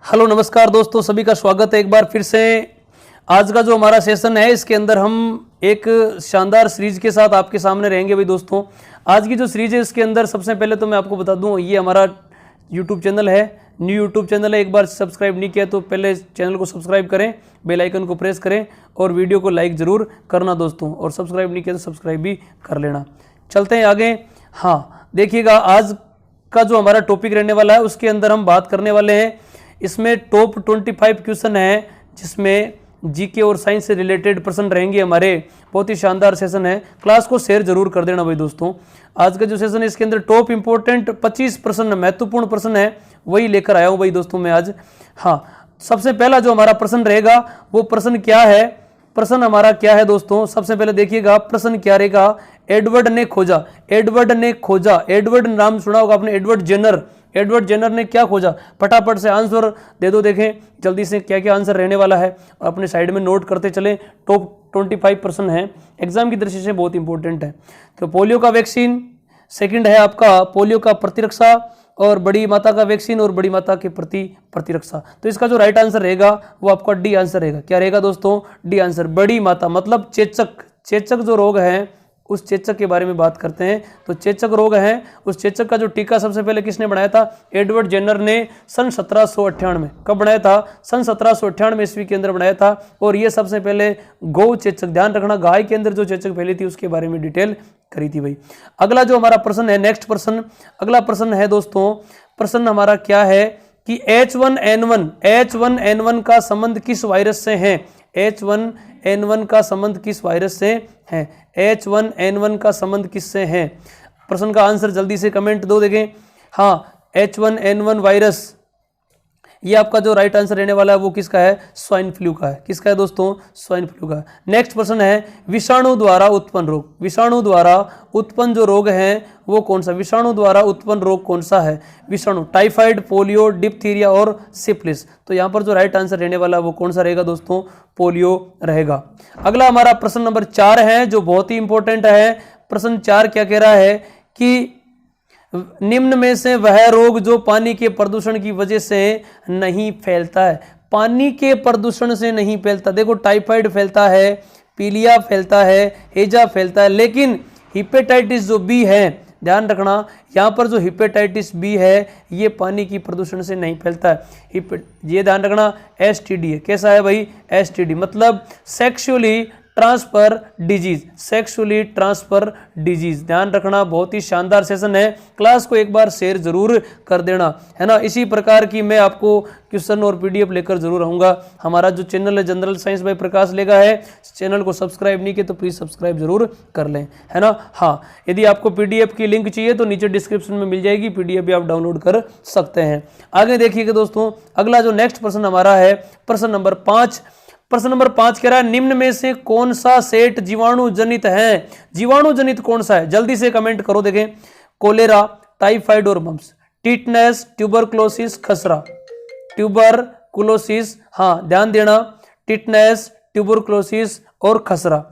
Hello नमस्कार दोस्तों, सभी का स्वागत है एक बार फिर से। आज का जो हमारा सेशन है इसके अंदर हम एक शानदार सीरीज के साथ आपके सामने रहेंगे भाई दोस्तों। आज की जो सीरीज है इसके अंदर सबसे पहले तो मैं आपको बता दूं, ये हमारा यूट्यूब चैनल है, न्यू यूट्यूब चैनल है। एक बार सब्सक्राइब नहीं किया तो पहले चैनल को सब्सक्राइब करें, बेल आइकन को प्रेस करें और वीडियो को लाइक ज़रूर करना दोस्तों। और सब्सक्राइब नहीं किया तो सब्सक्राइब भी कर लेना। चलते हैं आगे। हाँ देखिएगा, आज का जो हमारा टॉपिक रहने वाला है उसके अंदर हम बात करने वाले हैं, इसमें टॉप 25 क्वेश्चन है जिसमें जीके और साइंस से रिलेटेड प्रश्न रहेंगे हमारे। बहुत ही शानदार सेशन है, क्लास को शेयर जरूर कर देना भाई दोस्तों। आज का जो सेशन है इसके अंदर टॉप इंपोर्टेंट 25 प्रश्न, महत्वपूर्ण प्रश्न है, वही लेकर आया हूँ भाई दोस्तों मैं आज। हाँ, सबसे पहला जो हमारा प्रश्न रहेगा वो प्रश्न क्या है, प्रश्न हमारा क्या है दोस्तों। सबसे पहले देखिएगा प्रश्न क्या रहेगा। एडवर्ड ने खोजा, एडवर्ड ने खोजा, एडवर्ड नाम सुना होगा आपने, एडवर्ड जेनर। एडवर्ड जेनर ने क्या खोजा, फटाफट से आंसर दे दो, देखें जल्दी से क्या क्या आंसर रहने वाला है और अपने साइड में नोट करते चले। टॉप 25 प्रश्न है, एग्जाम की दृष्टि से बहुत इंपॉर्टेंट है। तो पोलियो का वैक्सीन, सेकंड है आपका पोलियो का प्रतिरक्षा और बड़ी माता का वैक्सीन और बड़ी माता के प्रति प्रतिरक्षा। तो इसका जो राइट आंसर रहेगा वो आपका डी आंसर रहेगा। क्या रहेगा दोस्तों? D answer. बड़ी माता मतलब चेचक, चेचक जो रोग है उस चेचक के बारे में बात करते हैं। तो चेचक रोग है, उस चेचक का जो टीका सबसे पहले किसने बनाया था? एडवर्ड जेनर ने सन 1798 में। कब बनाया था? सन 1798 ईस्वी के अंदर बनाया था। और ये सबसे पहले गौ चेचक, ध्यान रखना गाय के अंदर जो चेचक फैली थी उसके बारे में डिटेल करी थी भाई। अगला जो हमारा प्रश्न है, नेक्स्ट प्रश्न, अगला प्रश्न है दोस्तों, प्रश्न हमारा क्या है कि H1N1 का संबंध किस वायरस से है? H1N1 का संबंध किस वायरस से है? H1N1 का संबंध किससे है? प्रश्न का आंसर जल्दी से कमेंट दो, देखें। हाँ, H1N1 वायरस, ये आपका जो राइट आंसर रहने वाला है वो किसका है? स्वाइन फ्लू का है। किसका है दोस्तों? स्वाइन फ्लू का। नेक्स्ट प्रश्न है विषाणु द्वारा उत्पन्न रोग, विषाणु द्वारा उत्पन्न जो रोग है वो कौन सा? विषाणु द्वारा उत्पन्न रोग कौन सा है? विषाणु, टाइफाइड, पोलियो, डिप्थीरिया और सिफिलिस। तो यहाँ पर जो राइट आंसर रहने वाला है वो कौन सा रहेगा दोस्तों? पोलियो रहेगा। अगला हमारा प्रश्न नंबर 4 है जो बहुत ही इंपॉर्टेंट है। प्रश्न 4 क्या कह रहा है कि निम्न में से वह रोग जो पानी के प्रदूषण की वजह से नहीं फैलता है। पानी के प्रदूषण से नहीं फैलता। देखो, टाइफाइड फैलता है, पीलिया फैलता है, हेजा फैलता है, लेकिन हिपेटाइटिस जो बी है, ध्यान रखना यहाँ पर जो हिपेटाइटिस बी है ये पानी की प्रदूषण से नहीं फैलता है। ये ध्यान रखना, एसटीडी है। कैसा है भाई? एसटीडी मतलब sexually transfer disease, sexually transfer disease. ध्यान रखना, बहुत ही शानदार सेशन है, क्लास को एक बार शेयर जरूर कर देना, है ना। इसी प्रकार की मैं आपको क्वेश्चन और पीडीएफ लेकर जरूर आऊँगा। हमारा जो चैनल है जनरल साइंस बाय प्रकाश लेगा है, चैनल को सब्सक्राइब नहीं किया तो प्लीज़ सब्सक्राइब जरूर कर लें, है ना। हाँ, यदि आपको पीडीएफ की लिंक चाहिए तो नीचे डिस्क्रिप्शन में मिल जाएगी, पीडीएफ भी आप डाउनलोड कर सकते हैं। आगे देखिएगा दोस्तों, अगला जो नेक्स्ट प्रश्न हमारा है प्रश्न नंबर 5। प्रश्न नंबर 5 कह रहा है निम्न में से कौन सा सेट जीवाणु जनित है? जीवाणु जनित कौन सा है? जल्दी से कमेंट करो, देखें। कोलेरा, टाइफाइड और मम्स, टिटनेस, ट्यूबरक्लोसिस, खसरा। ट्यूबरक्लोसिस, हाँ ध्यान देना, टिटनेस, ट्यूबरक्लोसिस और खसरा।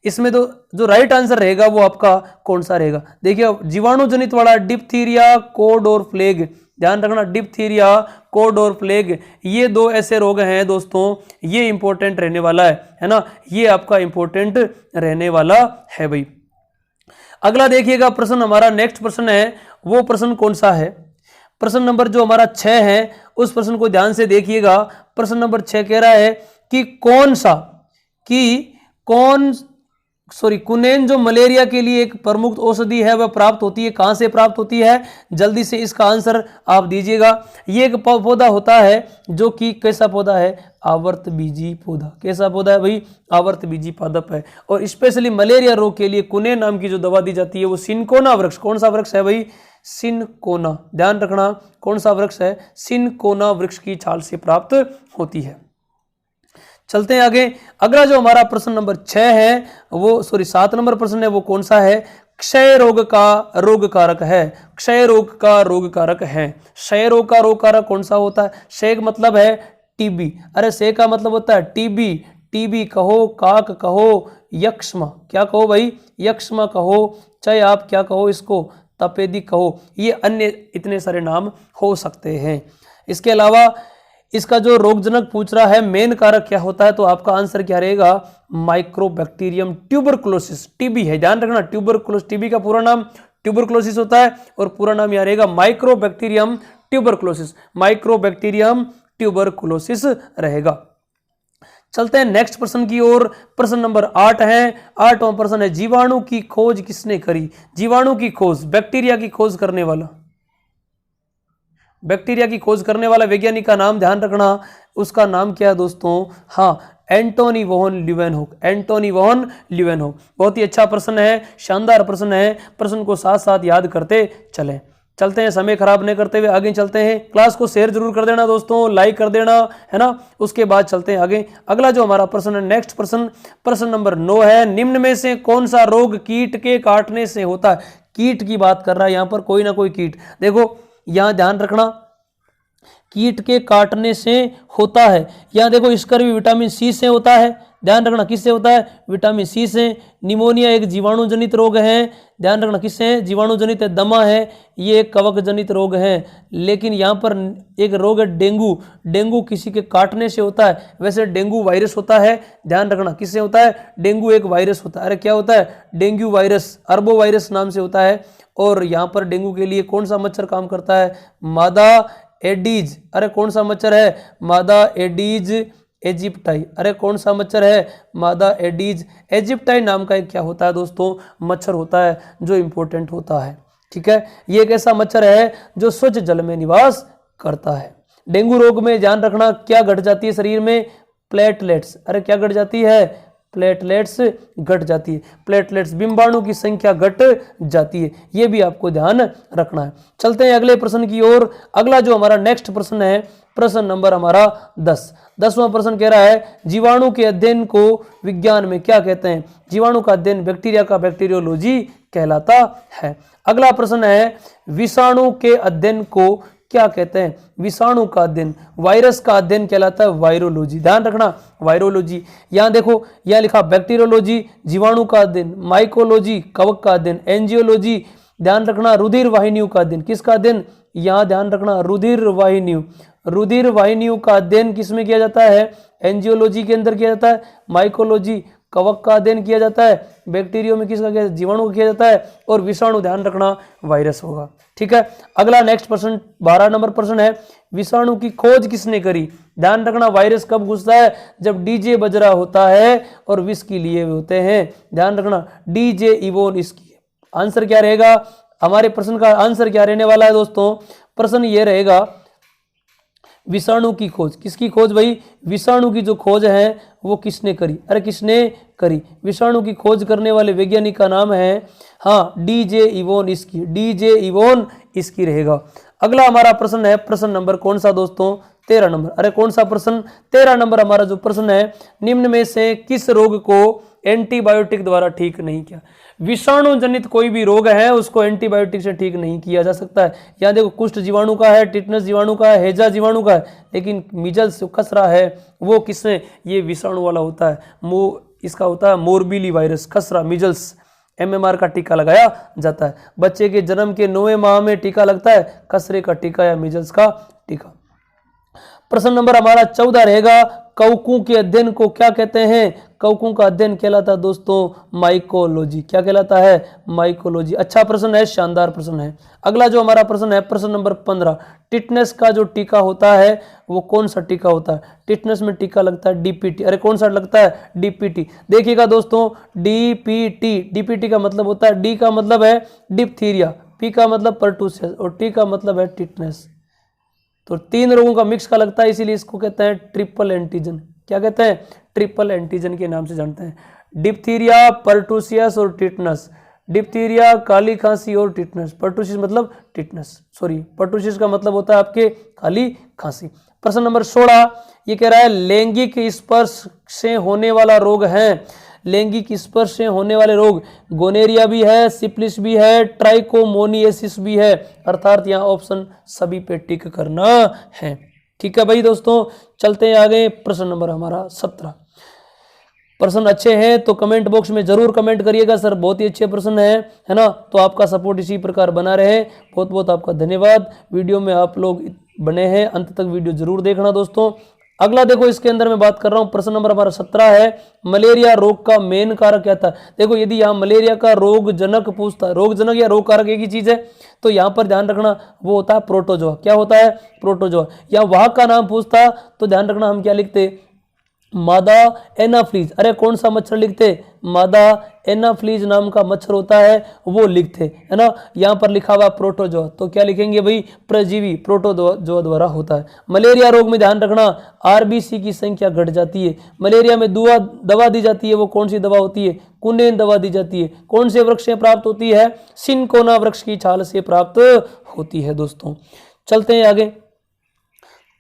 इसमें तो जो राइट आंसर रहेगा वो आपका कौन सा रहेगा? देखिए, जीवाणु जनित वाला डिप्थीरिया, कोड और प्लेग। ध्यान रखना, डिप्थीरिया, कोड और प्लेग, ये दो ऐसे रोग हैं दोस्तों, ये इंपॉर्टेंट रहने वाला है ना। ये आपका इंपॉर्टेंट रहने वाला है भाई। अगला देखिएगा प्रश्न हमारा, नेक्स्ट प्रश्न है वो प्रश्न कौन सा है? प्रश्न नंबर जो हमारा 6 है उस प्रश्न को ध्यान से देखिएगा। प्रश्न नंबर 6 कह रहा है कि कुनेन जो मलेरिया के लिए एक प्रमुख औषधि है वह प्राप्त होती है, कहां से प्राप्त होती है? जल्दी से इसका आंसर आप दीजिएगा। ये एक पौधा होता है जो कि कैसा पौधा है? आवर्तबीजी पौधा। कैसा पौधा है भाई? आवर्तबीजी पादप है। और स्पेशली मलेरिया रोग के लिए कुनेन नाम की जो दवा दी जाती है वो सिनकोना वृक्ष, कौन सा वृक्ष है भाई? सिनकोना। ध्यान रखना, कौन सा वृक्ष है? सिनकोना वृक्ष की छाल से प्राप्त होती है। चलते हैं आगे। अगला जो हमारा प्रश्न नंबर 6 है वो 7 नंबर प्रश्न है वो कौन सा है? क्षय रोग का रोग कारक है। क्षय रोग का रोग कारक है। क्षय रोग का रोग कारक कौन सा होता है? क्षय का मतलब है टीबी, अरे क्षय का मतलब होता है टीबी। टीबी कहो, काक कहो, यक्ष्मा, क्या कहो भाई? यक्ष्मा कहो, चाहे आप क्या कहो इसको? तपेदिक कहो, ये अन्य इतने सारे नाम हो सकते हैं। इसके अलावा इसका जो रोगजनक पूछ रहा है मेन कारक क्या होता है, तो आपका आंसर क्या रहेगा, माइक्रोबैक्टीरियम ट्यूबरकुलोसिस, टीबी है, ध्यान रखना। ट्यूबरकुलोसिस, टीबी का पूरा नाम ट्यूबरकुलोसिस होता है और पूरा नाम यहाँ रहेगा माइक्रोबैक्टीरियम ट्यूबरकुलोसिस, माइक्रोबैक्टीरियम ट्यूबरकुलोसिस रहेगा। चलते हैं नेक्स्ट प्रश्न की ओर। प्रश्न नंबर 8 है, 8वां प्रश्न है, जीवाणु की खोज किसने करी। जीवाणु की खोज, बैक्टीरिया की खोज करने वाला, बैक्टीरिया की खोज करने वाला वैज्ञानिक का नाम ध्यान रखना, उसका नाम क्या है दोस्तों, हाँ, एंटोनी वॉन ल्यूवेनहोक, एंटोनी वॉन ल्यूवेनहोक। बहुत ही अच्छा प्रश्न है, शानदार प्रश्न है, प्रश्न को साथ साथ याद करते चलें। चलते हैं, समय खराब नहीं करते हुए आगे चलते हैं। क्लास को शेयर जरूर कर देना दोस्तों, लाइक कर देना, है ना। उसके बाद चलते हैं आगे। अगला जो हमारा प्रश्न है, नेक्स्ट प्रश्न, प्रश्न नंबर 9 है, निम्न में से कौन सा रोग कीट के काटने से होता है। कीट की बात कर रहा है यहाँ पर, कोई ना कोई कीट। देखो यहाँ ध्यान रखना, कीट के काटने से होता है। यहाँ देखो स्कर्वी विटामिन सी से होता है, ध्यान रखना किससे होता है, विटामिन सी से। निमोनिया एक जीवाणु जनित रोग है, ध्यान रखना किससे है, जीवाणु जनित है। दमा है, ये एक कवक जनित रोग है। लेकिन यहाँ पर एक रोग है डेंगू, डेंगू किसी के काटने से होता है। वैसे डेंगू वायरस होता है, ध्यान रखना किससे होता है, डेंगू एक वायरस होता है। अरे क्या होता है, डेंगू वायरस, अर्बो वायरस नाम से होता है। और यहाँ पर डेंगू के लिए कौन सा मच्छर काम करता है, मादा एडीज। अरे कौन सा मच्छर है, मादा एडीज इजिप्टाई। अरे कौन सा मच्छर है, मादा एडीज इजिप्टाई नाम का एक क्या होता है दोस्तों, मच्छर होता है जो इंपॉर्टेंट होता है। ठीक है, ये एक ऐसा मच्छर है जो स्वच्छ जल में निवास करता है। डेंगू रोग में ध्यान रखना क्या घट जाती है शरीर में, प्लेटलेट्स। अरे क्या घट जाती है, प्लेटलेट्स घट जाती है, प्लेटलेट्स बिंबाणु की संख्या घट जाती है, ये भी आपको ध्यान रखना है। चलते हैं अगले प्रश्न की ओर। अगला जो हमारा नेक्स्ट प्रश्न है, प्रश्न नंबर हमारा 10, 10वां प्रश्न कह रहा है, जीवाणु के अध्ययन को विज्ञान में क्या कहते हैं। जीवाणु का अध्ययन बैक्टीरिया का बैक्टीरियोलॉजी कहलाता है। अगला प्रश्न है, विषाणु के अध्ययन को क्या कहते हैं। विषाणु का अध्ययन, वायरस का अध्ययन कहलाता है वायरोलॉजी, ध्यान रखना वायरोलॉजी। यहाँ देखो यहाँ लिखा बैक्टीरियोलॉजी जीवाणु का अध्ययन, माइकोलॉजी कवक का अध्ययन, एंजियोलॉजी ध्यान रखना रुधिर वाहिनियों का अध्ययन, किसका अध्ययन, यहाँ ध्यान रखना रुधिर वाहिनियों, रुधिर वाहिनियों का अध्ययन किसमें किया जाता है, एंजियोलॉजी के अंदर किया जाता है। माइकोलॉजी कवक का अध्ययन किया जाता है, बैक्टीरियो में किसका किया, जीवाणु का किया जाता है। और विषाणु ध्यान रखना वायरस होगा। ठीक है, अगला नेक्स्ट प्रश्न 12 नंबर प्रश्न है, विषाणु की खोज किसने करी। ध्यान रखना वायरस कब घुसता है, जब डीजे बज रहा होता है और विष के लिए होते हैं। ध्यान रखना डीजे इवोन इसकी। आंसर क्या रहेगा, हमारे प्रश्न का आंसर क्या रहने वाला है दोस्तों, प्रश्न ये रहेगा विषाणु की खोज, किसकी खोज भाई, विषाणु की जो खोज है वो किसने करी। अरे किसने करी, विषाणु की खोज करने वाले वैज्ञानिक का नाम है, हाँ, डीजे इवोन इसकी, डीजे इवोन इसकी रहेगा। अगला हमारा प्रश्न है, प्रश्न नंबर कौन सा दोस्तों, 13 नंबर। अरे कौन सा प्रश्न, 13 नंबर हमारा जो प्रश्न है, निम्न में से किस रोग को एंटीबायोटिक द्वारा ठीक नहीं किया। विषाणु जनित कोई भी रोग है उसको एंटीबायोटिक से ठीक नहीं किया जा सकता है। यहाँ देखो कुष्ठ जीवाणु का है, टिटनस जीवाणु का है, हैजा जीवाणु का है, लेकिन मिजल्स खसरा है वो किससे, ये विषाणु वाला होता है। इसका होता है मोरबीली वायरस, खसरा मिजल्स, MMR का टीका लगाया जाता है। बच्चे के जन्म के 9वें माह में टीका लगता है, खसरे का टीका या मिजल्स का टीका। प्रश्न नंबर हमारा 14 रहेगा, कवकों के अध्ययन को क्या कहते हैं। कवकों का अध्ययन कहलाता है दोस्तों माइकोलॉजी, क्या कहलाता है, माइकोलॉजी। अच्छा प्रश्न है, शानदार प्रश्न है। अगला जो हमारा प्रश्न है, प्रश्न नंबर 15, टिटनेस का जो टीका होता है वो कौन सा टीका होता है। टिटनेस में टीका लगता है DPT। अरे कौन सा लगता है, DPT। देखिएगा दोस्तों DPT, DPT का मतलब होता है, D का मतलब है डिप्थीरिया, P का मतलब पर्टूसियस और T का मतलब है टिटनेस। तो 3 रोगों का मिक्स का लगता है, इसीलिए इसको कहते हैं ट्रिपल एंटीजन। क्या कहते हैं, ट्रिपल एंटीजन के नाम से जानते हैं। डिप्थीरिया, पर्टूसियस और टिटनस। डिप्थीरिया, काली खांसी और टिटनस। पर्टूसियस मतलब टिटनस, सॉरी पर्टूसियस का मतलब होता है आपके काली खांसी। प्रश्न नंबर 16 ये कह रहा है, लैंगिक स्पर्श से होने वाला रोग है। लैंगिक स्पर्श से होने वाले रोग, गोनेरिया भी है, सिफिलिस भी है, ट्राइकोमोनियासिस भी है। अर्थात यहाँ ऑप्शन सभी पे टिक करना है। ठीक है भाई दोस्तों, चलते हैं आगे। प्रश्न नंबर हमारा 17। प्रश्न अच्छे हैं तो कमेंट बॉक्स में जरूर कमेंट करिएगा, सर बहुत ही अच्छे प्रश्न है ना। तो आपका सपोर्ट इसी प्रकार बना रहे। बहुत बहुत आपका धन्यवाद। वीडियो में आप लोग बने हैं, अंत तक वीडियो जरूर देखना दोस्तों। अगला देखो, इसके अंदर मैं बात कर रहा हूं, प्रश्न नंबर हमारा 17 है, मलेरिया रोग का मेन कारक क्या था। देखो यदि यहाँ मलेरिया का रोग जनक पूछता है, रोग जनक या रोग कारक एक ही चीज है, तो यहाँ पर ध्यान रखना वो होता है प्रोटोजोआ। क्या होता है? प्रोटोजोआ। या वाहक का नाम पूछता तो ध्यान रखना हम क्या लिखते, मादा एनाफ्लीज। अरे कौन सा मच्छर लिखते? मादा एनाफ्लीज नाम का मच्छर होता है वो लिखते, है ना। यहाँ पर लिखा हुआ प्रोटोजोआ, तो क्या लिखेंगे भाई? परजीवी प्रोटोजोआ द्वारा होता है। मलेरिया रोग में ध्यान रखना आरबीसी की संख्या घट जाती है। मलेरिया में दवा दी जाती है, वो कौन सी दवा होती है? कुनेन दवा दी जाती है। कौन से वृक्ष से प्राप्त होती है? सिनकोना वृक्ष की छाल से प्राप्त होती है दोस्तों। चलते हैं आगे,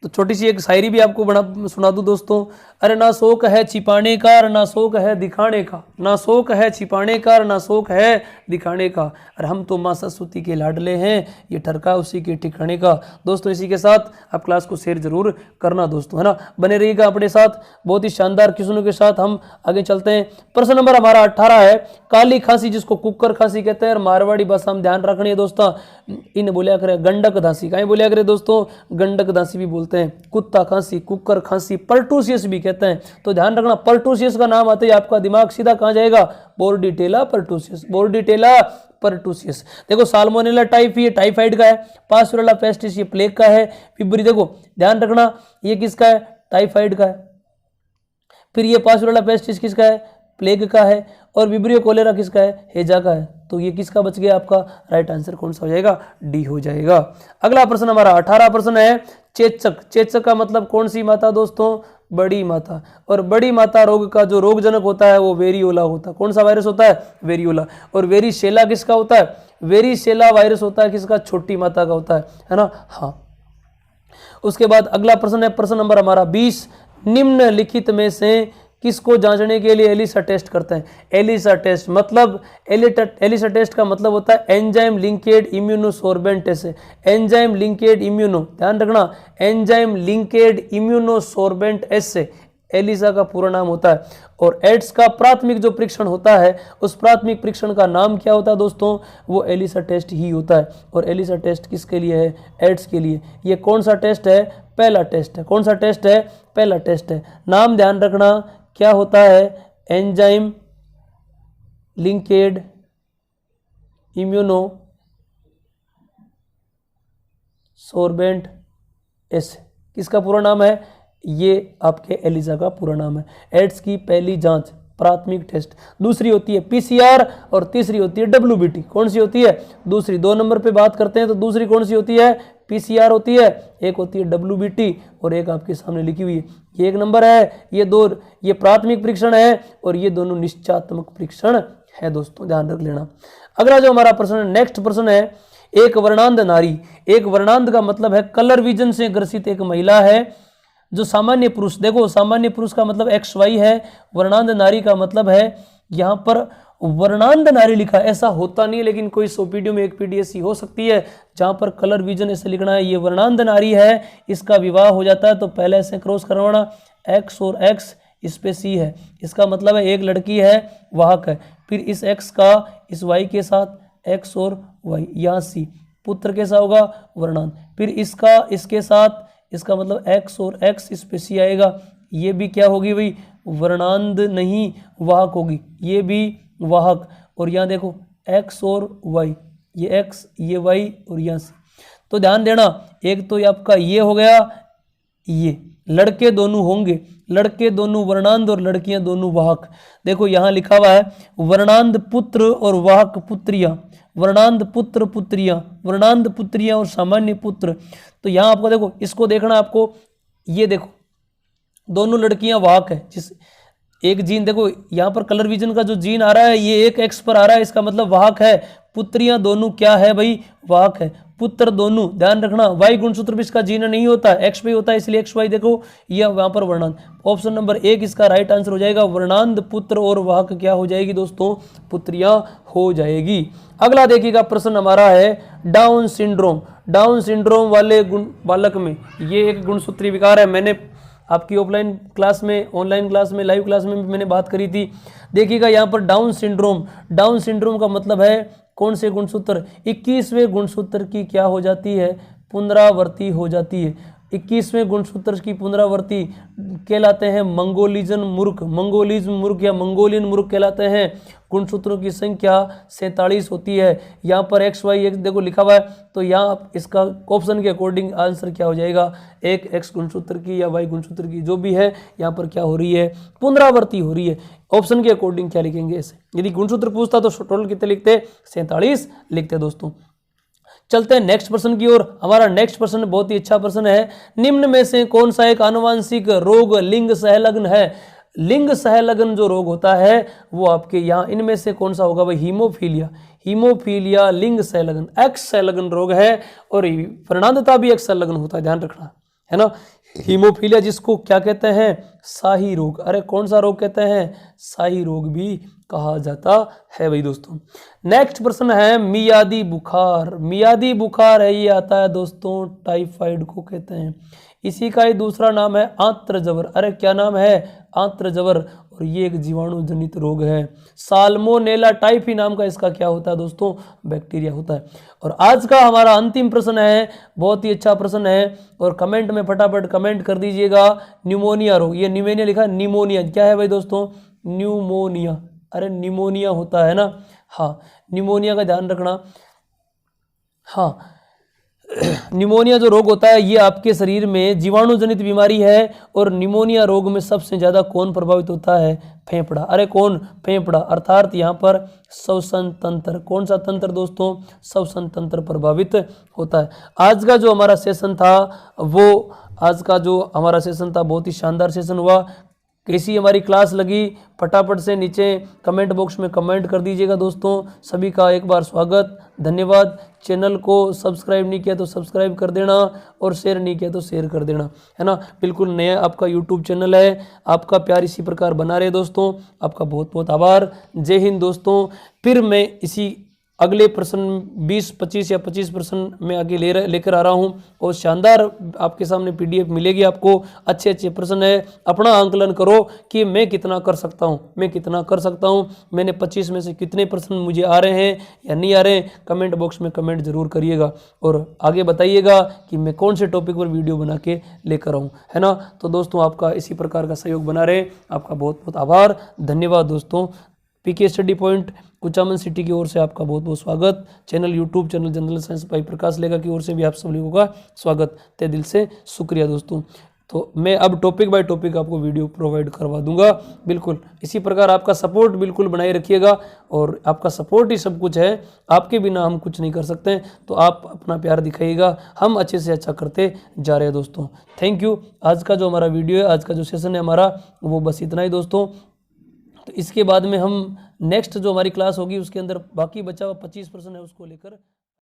तो छोटी सी एक शायरी भी आपको बना सुना दूं दोस्तों। अरे ना शोक है छिपाने का, ना शोक है दिखाने का, ना शोक है छिपाने का, ना शोक है दिखाने का। अरे हम तो माँ सरस्वती के लाडले हैं, ये ठरका उसी के ठिकाने का। दोस्तों इसी के साथ आप क्लास को शेयर जरूर करना दोस्तों, है ना। बने रहिएगा अपने साथ, बहुत ही शानदार क्वेश्चनों के साथ हम आगे चलते हैं। प्रश्न नंबर हमारा 18 है, काली खांसी जिसको कुकर खांसी कहते हैं, और मारवाड़ी भाषा में ध्यान रखनी है दोस्तों, इन बोलिया करे गंडक दासी। कहीं बोलिया करे दोस्तों? गंडक दासी भी बोलते हैं। कुत्ता खांसी, कुकर खांसी, पर्टूसियस भी कहते हैं। तो ध्यान रखना पर्टूसियस का नाम आते ही आपका दिमाग सीधा कहां जाएगा? बोर्डिटेला पर्टूसियस, बोर्डिटेला पर्टूसियस। देखो साल्मोनेला टाइप ये टाइफाइड का है, पास्चुरेला पेस्टिस ये प्लेग का है, विब्री देखो ध्यान रखना ये किसका है? टाइफाइड का है। फिर ये पास्चुरेला पेस्टिस किसका है? प्लेग का है। और विब्रियो कोलेरा किसका है? हेजा का है। तो ये किसका बच गया? आपका राइट आंसर कौन सा हो जाएगा? डी हो जाएगा। अगला प्रश्न हमारा 18 प्रश्न है, चेचक। चेचक का मतलब कौन सी माता दोस्तों? बड़ी माता। और बड़ी माता रोग का जो रोगजनक होता है वो वेरियोला होता है। कौन सा वायरस होता है? वेरियोला। और वेरिशेला किसका होता है? वेरिशेला वायरस होता है किसका? छोटी माता का होता है ना। हाँ, उसके बाद अगला प्रश्न है, प्रश्न नंबर हमारा 20, निम्नलिखित में से किसको जांचने के लिए एलिसा टेस्ट करते हैं? एलिसा टेस्ट मतलब एलिसा टेस्ट का मतलब होता है enzyme linked immunosorbent test. Enzyme linked immuno, ध्यान रखना enzyme linked immunosorbent assay ELISA का पूरा नाम होता है। और एड्स का प्राथमिक जो परीक्षण होता है उस प्राथमिक परीक्षण का नाम क्या होता है दोस्तों? वो एलिसा टेस्ट ही होता है। और एलिसा टेस्ट किसके लिए है? एड्स के लिए। ये कौन सा टेस्ट है? पहला टेस्ट है। कौन सा टेस्ट है? पहला टेस्ट है। नाम ध्यान रखना क्या होता है? एंजाइम लिंकेड इम्यूनो सोर्बेंट एस, किसका पूरा नाम है? ये आपके एलिसा का पूरा नाम है। एड्स की पहली जांच प्राथमिक टेस्ट। दूसरी होती है पीसीआर और तीसरी होती है डब्ल्यूबीटी। कौन सी होती है? दूसरी। 2 नंबर पे बात करते हैं तो दूसरी कौन सी होती है? पीसीआर होती है, एक होती है डब्ल्यूबीटी और एक आपके सामने लिखी हुई है। ये 1 नंबर है, ये 2 ये प्राथमिक परीक्षण है और ये दोनों निश्चयात्मक परीक्षण है दोस्तों, ध्यान रख लेना। अगला जो हमारा प्रश्न है, नेक्स्ट प्रश्न है, एक वर्णांध नारी। एक वर्णांध का मतलब है कलर विजन से ग्रसित एक महिला है जो सामान्य पुरुष, देखो सामान्य पुरुष का मतलब XY है, वर्णांध नारी का मतलब है यहाँ पर वर्णांध नारी लिखा, ऐसा होता नहीं है लेकिन कोई 100 पीडीओ में 1 पीडी ऐसी हो सकती है जहां पर कलर विजन ऐसे लिखना है। ये वर्णांध नारी है, इसका विवाह हो जाता है तो पहले ऐसे क्रॉस करवाना, X और X इस पे C है, इसका मतलब है एक लड़की है वाहक है। फिर इस X का इस Y के साथ X और Y, यहाँ C पुत्र कैसा होगा? वर्णांध। फिर इसका इसके साथ इसका मतलब X और X इस पे C आएगा, ये भी क्या होगी भाई? वर्णांध नहीं वाहक होगी, ये भी वाहक। और यहाँ देखो X और Y, ये X ये Y और यहाँ से, तो ध्यान देना एक तो ये आपका ये हो गया, ये लड़के दोनों होंगे, लड़के दोनों वर्णांध और लड़कियां दोनों वाहक। देखो यहाँ लिखा हुआ है वर्णांध पुत्र और वाहक पुत्रियां, वर्णांध पुत्र पुत्रियां, वर्णांध पुत्रियां और सामान्य पुत्र। तो यहाँ आपको देखो इसको देखना, आपको ये देखो दोनों लड़कियां वाहक है, जिस एक जीन देखो यहाँ पर कलर विजन का जो जीन आ रहा है ये एक X पर आ रहा है, इसका मतलब वाहक है। पुत्रियां दोनों क्या है भाई? वाहक है। पुत्र दोनों, ध्यान रखना Y गुणसूत्र भी इसका जीन नहीं होता, X पे होता है, इसलिए XY देखो यह वहां पर वर्णांध। ऑप्शन नंबर 1 इसका राइट आंसर हो जाएगा, वर्णांध पुत्र और वाहक क्या हो जाएगी दोस्तों? पुत्रियां हो जाएगी। अगला देखिएगा प्रश्न हमारा है डाउन सिंड्रोम। डाउन सिंड्रोम वाले बालक में ये एक गुणसूत्री विकार है, मैंने आपकी ऑफलाइन क्लास में, ऑनलाइन क्लास में, लाइव क्लास में भी मैंने बात करी थी। देखिएगा यहाँ पर डाउन सिंड्रोम, डाउन सिंड्रोम का मतलब है कौन से गुणसूत्र? 21वें गुणसूत्र की क्या हो जाती है? पुनरावृत्ति हो जाती है। 21वें गुणसूत्र की पुनरावृत्ति कहलाते हैं मंगोलिजन मूर्ख, मंगोलिज्म मूर्ख या मंगोलियन मूर्ख कहलाते हैं। गुणसूत्रों की संख्या 47 होती है। यहाँ पर एक्स वाई एक्स देखो लिखा हुआ है, तो यहाँ इसका ऑप्शन के अकॉर्डिंग आंसर क्या हो जाएगा, एक एक्स गुणसूत्र की या वाई गुणसूत्र की जो भी है, यहाँ पर क्या हो रही है, पुनरावृत्ति हो रही है। ऑप्शन के अकॉर्डिंग क्या लिखेंगे इसे, यदि गुणसूत्र पूछता तो टोटल कितने लिखते, 47 लिखते दोस्तों। चलते हैं नेक्स्ट प्रश्न की ओर। हमारा नेक्स्ट प्रश्न बहुत ही अच्छा प्रश्न है। निम्न में से कौन सा एक आनुवांशिक रोग लिंग सहलग्न है। लिंग सहलग्न जो रोग होता है वो आपके यहाँ इनमें से कौन सा होगा भाई, हीमोफीलिया। हीमोफीलिया लिंग सहलग्न एक्स सहलग्न रोग है और परिणामता भी एक्स सहलग्न होता है, ध्यान रखना है ना। हीमोफीलिया जिसको क्या कहते हैं, शाही रोग। अरे कौन सा रोग कहते हैं, शाही रोग भी कहा जाता है भाई दोस्तों। नेक्स्ट प्रश्न है मियादी बुखार। मियादी बुखार है, ये आता है दोस्तों टाइफाइड को कहते हैं। इसी का ही दूसरा नाम है आंत्रजवर। अरे क्या नाम है, आंत्रजवर, और ये एक जीवाणु जनित रोग है। साल्मोनेला टाइफी नाम का इसका क्या होता है दोस्तों, बैक्टीरिया होता है। और आज का हमारा अंतिम प्रश्न है, बहुत ही अच्छा प्रश्न है, और कमेंट में फटाफट कमेंट कर दीजिएगा। न्यूमोनिया रोग, ये न्यूमोनिया लिखा है, निमोनिया क्या है भाई दोस्तों, न्यूमोनिया। अरे निमोनिया होता है ना, हाँ निमोनिया का ध्यान रखना। हाँ निमोनिया जो रोग होता है ये आपके शरीर में जीवाणु जनित बीमारी है। और निमोनिया रोग में सबसे ज़्यादा कौन प्रभावित होता है, फेफड़ा। अरे कौन, फेफड़ा, अर्थात यहाँ पर श्वसन तंत्र। कौन सा तंत्र दोस्तों, श्वसन तंत्र प्रभावित होता है। आज का जो हमारा सेशन था बहुत ही शानदार सेशन हुआ। कैसी हमारी क्लास लगी, फटाफट से नीचे कमेंट बॉक्स में कमेंट कर दीजिएगा दोस्तों। सभी का एक बार स्वागत, धन्यवाद। चैनल को सब्सक्राइब नहीं किया तो सब्सक्राइब कर देना, और शेयर नहीं किया तो शेयर कर देना, है ना। बिल्कुल नया आपका यूट्यूब चैनल है, आपका प्यार इसी प्रकार बना रहे दोस्तों। आपका बहुत बहुत आभार। जय हिंद दोस्तों। फिर मैं इसी अगले प्रश्न 20, 25 या 25 प्रश्न में आगे लेकर आ रहा हूं, और शानदार आपके सामने पीडीएफ मिलेगी आपको। अच्छे अच्छे प्रश्न है, अपना आंकलन करो कि मैं कितना कर सकता हूं, मैंने 25 में से कितने प्रश्न मुझे आ रहे हैं या नहीं आ रहे हैं। कमेंट बॉक्स में कमेंट जरूर करिएगा, और आगे बताइएगा कि मैं कौन से टॉपिक पर वीडियो बना के लेकर आऊँ, है ना। तो दोस्तों आपका इसी प्रकार का सहयोग बना रहे, आपका बहुत बहुत आभार, धन्यवाद दोस्तों। पीके स्टडी पॉइंट कुचामन सिटी की ओर से आपका बहुत बहुत स्वागत। Channel YouTube channel general science भाई प्रकाश लेगा की ओर से भी आप सब लोगों का स्वागत, तहे दिल से शुक्रिया दोस्तों। तो मैं अब टॉपिक बाय टॉपिक आपको वीडियो प्रोवाइड करवा दूंगा। बिल्कुल इसी प्रकार आपका सपोर्ट बिल्कुल बनाए रखिएगा, और आपका सपोर्ट ही सब कुछ है। आपके बिना हम कुछ नहीं कर सकते, तो आप अपना प्यार दिखाइएगा, हम अच्छे से अच्छा करते जा रहे हैं दोस्तों। Thank you. आज का जो हमारा वीडियो है, आज का जो सेशन है हमारा, वो बस इतना ही दोस्तों। तो इसके बाद में हम नेक्स्ट जो हमारी क्लास होगी उसके अंदर बाकी बचा हुआ 25% है उसको लेकर